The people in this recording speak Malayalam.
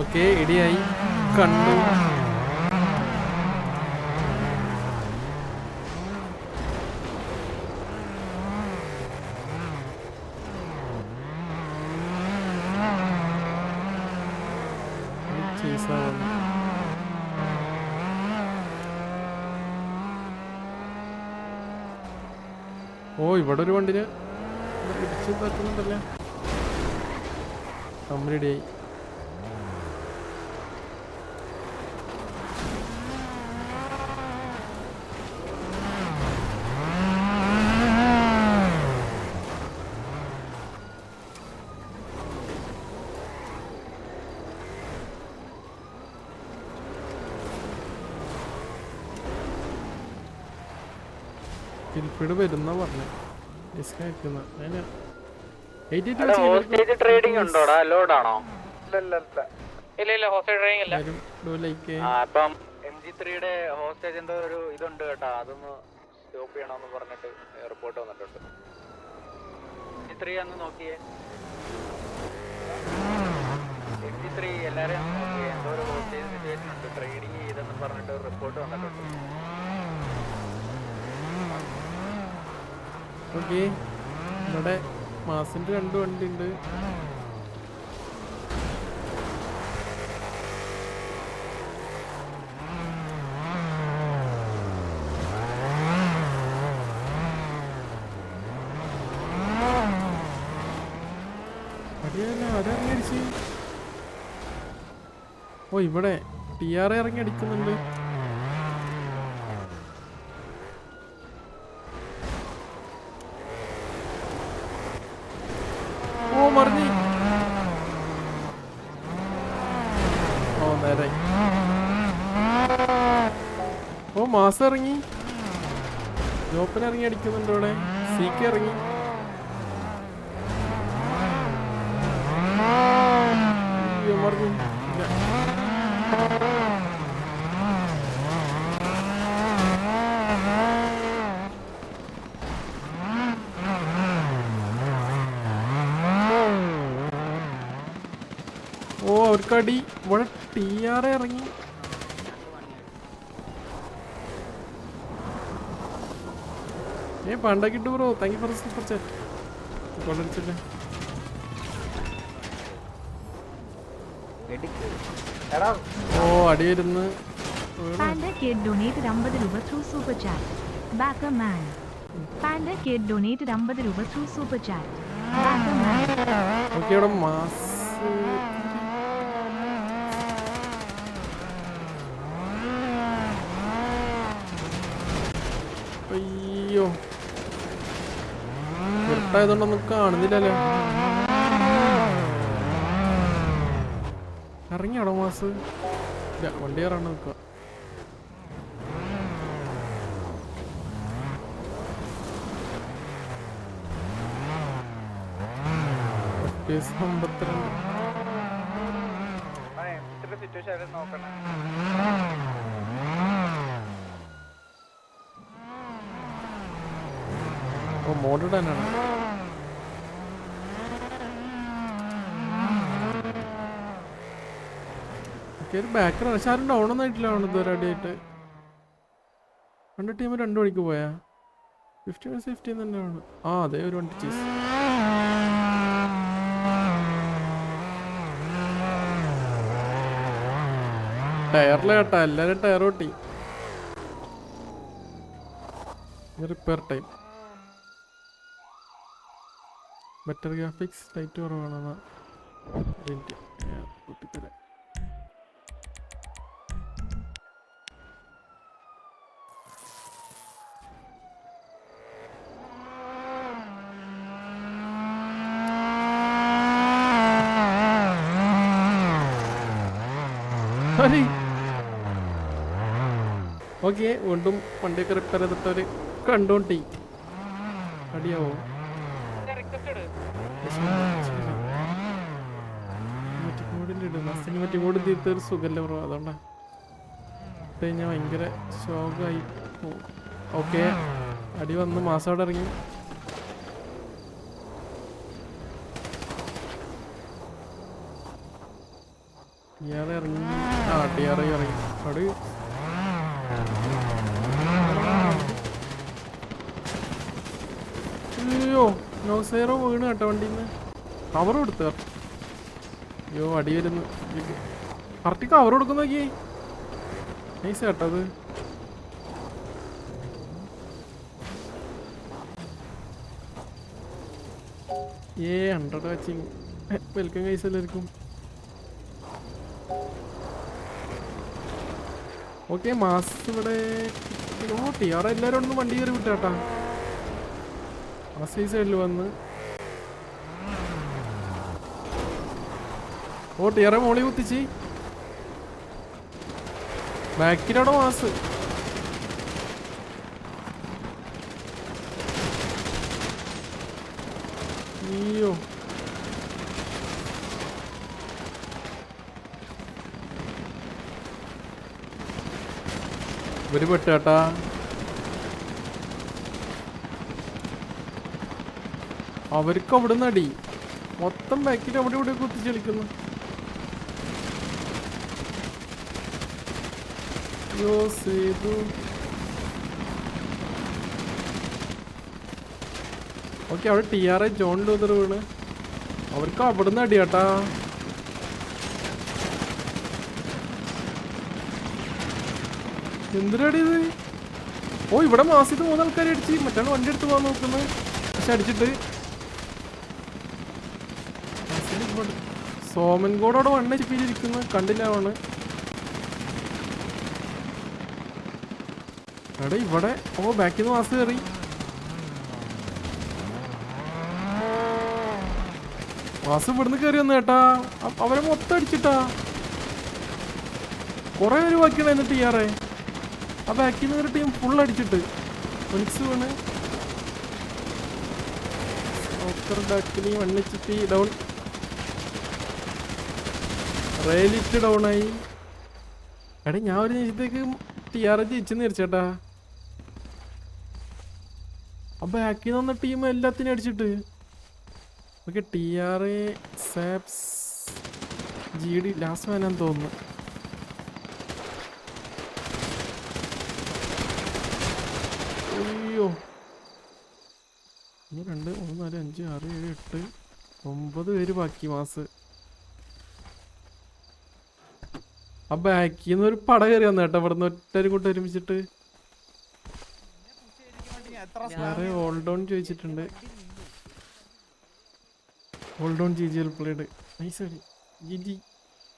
ഓക്കെ ഇടിയായി കണ്ടു. ഓ ഇവിടെ ഒരു വണ്ടിന് ഇടിച്ച് തട്ടുന്നുണ്ടല്ലേ. കമ്പനിടിയായി. കിൽപ്പിട് വരുന്ന പറഞ്ഞു ട്രേഡിംഗ് ഉണ്ടോടാ? ലോഡാണോ? അപ്പം MG3 ഹോസ്റ്റേജ് എന്തോ ഒരു ഇതുണ്ട് കേട്ടോ, അതൊന്ന് സ്റ്റോപ്പ് ചെയ്യണമെന്ന് പറഞ്ഞിട്ട് റിപ്പോർട്ട് വന്നിട്ടുണ്ട്. MG3 ഒന്ന് നോക്കിയേ. MG3 എല്ലാരെയും നോക്കിയേ. എന്തോ ഒരു ഹോസ്റ്റേജ് സിറ്റുവേഷൻ ഉണ്ട്, ട്രേഡിങ് ചെയ്തെന്ന് പറഞ്ഞിട്ട് റിപ്പോർട്ട് വന്നിട്ടുണ്ട്. ഓക്കെ ഇവിടെ മാസിന്റെ 2 വണ്ടി ഉണ്ട്. അടിയടിച്ച്. ഓ ഇവിടെ TR ഇറങ്ങി അടിക്കുന്നുണ്ട്. മറിഞ്ഞ്. ഓ നേരെ. ഓ മാസം ഇറങ്ങി. ജോപ്പിന് ഇറങ്ങി അടിക്കുന്നുണ്ട്. ഇവിടെ സീക്ക് ഇറങ്ങി. മറിഞ്ഞു. ഓ അവർക്കടി. ഇവിടെ TR ഇറങ്ങി. പണ്ടാക്കിട്ട് bro. Thank you for super chat. കൊണ്ടടിച്ചില്ലേ. ഓ അടി വരുന്നു. Panda Kid donated 50 രൂപ through super chat. Backer man. Panda Kid donated 50 രൂപ through super chat. Backer man. Okay ഇവിടെ മാസ്. അയ്യോ ഇരുട്ടായതുകൊണ്ടൊന്നും കാണുന്നില്ലല്ലോ. ഇറങ്ങിയാണോ മാസ്? വണ്ടി കയറാണ് നിൽക്കുക. ഓ മോഡ് തന്നെയാണ്. ഒരു ബാക്കറാണ്. പക്ഷെ ആരും ഡൗൺ ഒന്നും ആയിട്ടില്ല. ഇതുവരെ അടിയായിട്ട് 2 ടീം 2 മണിക്ക് പോയാ 50 തന്നെയാണ്. ആ അതെ ഒരു വണ്ടി ചീസ്. ടയറില് കേട്ടാ എല്ലാരും ടയർ പൊട്ടി. Repair time. Better graphics light കുറവാണ്. പൊട്ടിത്തരാം. ഓക്കെ വീണ്ടും വണ്ടിയൊക്കെ റിപ്പയർ ചെയ്തിട്ടൊരു കണ്ടോണ്ടി അടിയാവോ. സിനിമാറ്റിക് മോഡിൽ തീർത്തൊരു സുഖമല്ല ബ്രോ. അതുകൊണ്ടാ കഴിഞ്ഞാൽ ഭയങ്കര ഷോക്കായി പോകും. ഓക്കെ അടി വന്ന് മാസോടെ ഇറങ്ങി. ടിആർ ഇറങ്ങി. ആ ടിആർ ഇറങ്ങി അവിടെ. അയ്യോ നോസൈറോ വീണ് കേട്ടോ വണ്ടിന്ന്. കവർ കൊടുത്ത. അയ്യോ അടി വരുന്നു. കറക്റ്റ് കവർ കൊടുക്കുന്ന നോക്കി. നൈസ് കേട്ടോ അത്. ഏ 100 വാച്ചിങ്. വെൽക്കം ഗൈസ് എല്ലാവർക്കും. ഓക്കെ മാസ് ഇവിടെ. ഓ ടിആർ എല്ലാവരും ഒന്ന് വണ്ടി കയറി വിട്ടാട്ടാ. മാസ് ഈ സൈഡിൽ വന്ന്. ഓ ടിആറെ മോളി കുത്തിച്ച്. ബാക്കിലവിടെ മാസ്. അയ്യോ ഇവര് പെട്ടാട്ടാ. അവർക്ക് അവിടുന്ന് അടി മൊത്തം ബാക്കിൽ അവിടെ ഇവിടെ കുത്തിച്ച് കളിക്കുന്നു. അയ്യോ സേതു. ഓക്കെ അവിടെ ടിആർ ജോൺ ലൂതർ വീണ്. അവർക്ക് അവിടുന്ന് അടിയാട്ടാ. എന്തിനടി ഇത്? ഓ ഇവിടെ മാസത്തിൽ 3 ആൾക്കാരെ അടിച്ച്. മറ്റാണ് വണ്ടി എടുത്ത് പോകാൻ നോക്കുന്നത്. പക്ഷെ അടിച്ചിട്ട് സോമൻ കൂടെ അവിടെ വണ്ണ ചിപ്പിയിരിക്കുന്നു. കണ്ടില്ല അവണ്. എടാ ഇവിടെ ഓ ബാക്കിൽ നിന്ന് മാസ് കയറി. മാസ് ഇവിടുന്ന് കയറി വന്നു കേട്ടാ. അവരെ മൊത്തം അടിച്ചിട്ടാ. കുറെ പേര് ബാക്കിയാണ് എന്നിട്ട് ടിആറെ. ആ ബാക്കിൽ നിന്ന് ഒരു ടീം ഫുൾ അടിച്ചിട്ട് ഒനിക്സ് വീണ്. ബാക്കിൽ വണ്ണിച്ചിട്ട് ഡൗൺ. റെയിലിറ്റ് ഡൗൺ ആയി. എടാ ഞാൻ ഒരു നിമിഷത്തേക്ക് ടിആർ ജയിച്ചെന്ന് വിചാരിച്ചേട്ടാ. ആ ബാക്കിൽ നിന്ന് വന്ന ടീം എല്ലാത്തിനും അടിച്ചിട്ട്. ഓക്കെ ടിആർ സാപ്സ് GD ലാസ്റ്റ് മാനാന്ന് തോന്നുന്നു. അയ്യോ 1 2 3 4 5 6 7 8 9 പേര് ബാക്കി മാസ്. ആ ബാക്കിൽ നിന്ന് ഒരു പട കയറി വന്നു കേട്ടോ. ഇവിടുന്ന് ഒറ്റൊരു കൂട്ടം ഒരുമിച്ചിട്ട്. വേറെ ഹോൾഡ് ഓൺ ചോദിച്ചിട്ടുണ്ട്. Hold on GGL played. Nice അടി GG.